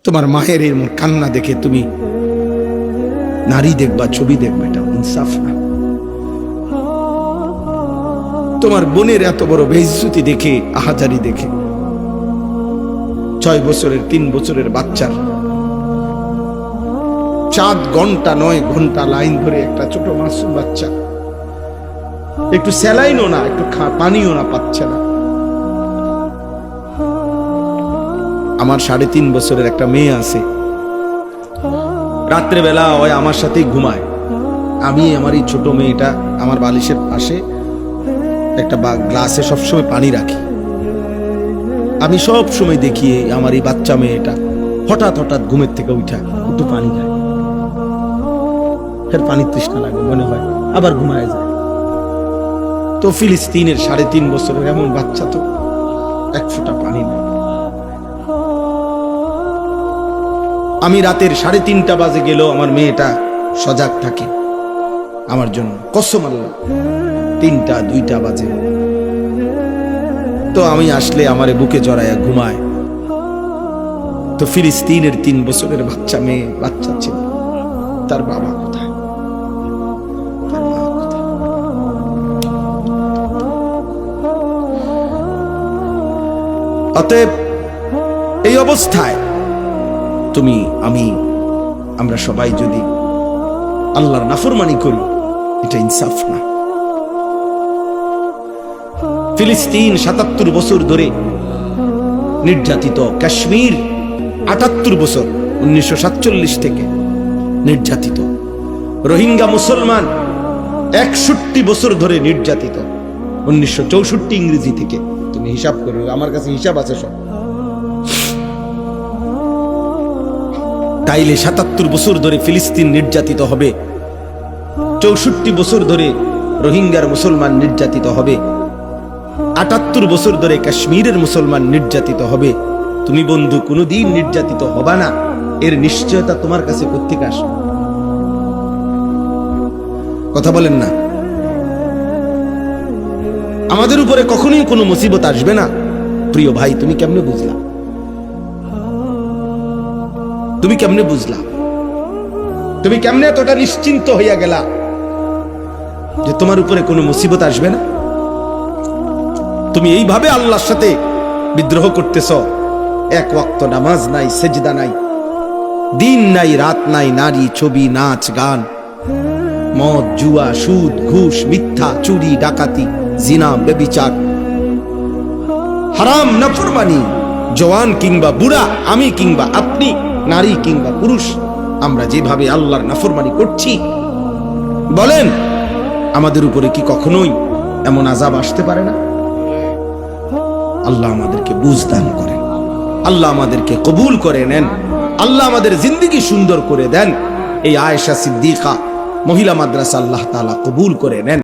তোমার মায়ের এর কান্না দেখে তুমি নারী দেখবা, ছবি দেখবা, এটা ইনসাফ না। তোমার বোনের এত বড় বেইজ্জতি দেখে, আহাজারি দেখে, 6 বছরের 3 বছরের বাচ্চার 7 ঘন্টা 9 ঘন্টা লাইন ধরে একটা ছোট মাসুম বাচ্চা একটু স্যালাইনও না, একটু পানিও না পাচ্ছে না। আমার 3.5 বছরের একটা মেয়ে আছে, রাত্রেবেলা ওই আমার সাথেই ঘুমায়। আমি আমার এই ছোট মেয়েটা আমার বালিশের পাশে একটা গ্লাসে সবসময় পানি রাখি। আমি সব সময় দেখি আমার এই বাচ্চা মেয়েটা হঠাৎ হঠাৎ ঘুমের থেকে উঠা একটু পানি খায়, ফের পানির তৃষ্ণা লাগে মনে হয়, আবার ঘুমায় যায়। তো ফিলিস্তিনের 3.5 বছরের এমন বাচ্চা, তো এক ফোঁটা পানি নেই। আমি রাতের 3:30 বাজে গেল, আমার মেয়েটা সজাগ থাকে আমার জন্য, কসম আল্লাহ 3টা 2টা বাজে। তো আমি আসলে আমারে বুকে জড়ায়া ঘুমায়। তো ফিলিস্তিনের 3 বছরের বাচ্চা মেয়ে, বাচ্চা ছিল, তার বাবা কোথায়, তার মা কোথায়? অতএব এই অবস্থায় তুমি, আমি, আমরা সবাই যদি আল্লাহর নাফরমানি করি, এটা ইনসাফ না। ফিলিস্তিন 77 বছর ধরে নির্যাতিত, কাশ্মীর 78 বছর 1947 থেকে নির্যাতিত, রোহিঙ্গা মুসলমান 61 বছর ধরে নির্যাতিত 1964 ইংরেজি থেকে। তুমি হিসাব করো, আমার কাছে হিসাব আছে সব। তাইলে 77 বছর ধরে ফিলিস্তিন নির্যাতিত হবে, 64 বছর ধরে রোহিঙ্গার মুসলমান নির্যাতিত হবে, 78 বছর ধরে কাশ্মীরের মুসলমান নির্যাতিত হবে। তুমি বন্ধু কোনদিন নির্যাতিত হবা না, এর নিশ্চয়তা তোমার কাছে কোত্থেকে আসে? কথা বলেন না। আমাদের উপরে কখনোই কোনো মুসিবত আসবে না। প্রিয় ভাই, তুমি কেমনে বুঝলা? তুমি কেমনে বুঝলা? তুমি কেমনে এতটা নিশ্চিন্ত হইয়া গেলা যে তোমার উপরে কোনো মুসিবত আসবে না? তুমি এইভাবে আল্লাহর সাথে বিদ্রোহ করতেছ। এক ওয়াক্ত নামাজ নাই, সেজদা নাই, দিন নাই, রাত নাই, নারী, ছবি, নাচ, গান, মদ, জুয়া, সুদ, ঘুষ, মিথ্যা, চুরি, ডাকাতি, জিনা, ব্যভিচার, হারাম, নাফরমানি, জওয়ান কিংবা বুড়া, আমি কিংবা আপনি, নারী কিংবা পুরুষ, আমরা যেভাবে আল্লাহর নাফরমানি করছি, বলেন আমাদের উপরে কি কখনোই এমন আযাব আসতে পারে না? আল্লাহ আমাদেরকে বুঝ দান করেন, আল্লাহ আমাদেরকে কবুল করে নেন, আল্লাহ আমাদের জিন্দেগি সুন্দর করে দেন। এই আয়েশা সিদ্দিকা মহিলা মাদ্রাসা আল্লাহ তাআলা কবুল করে নেন।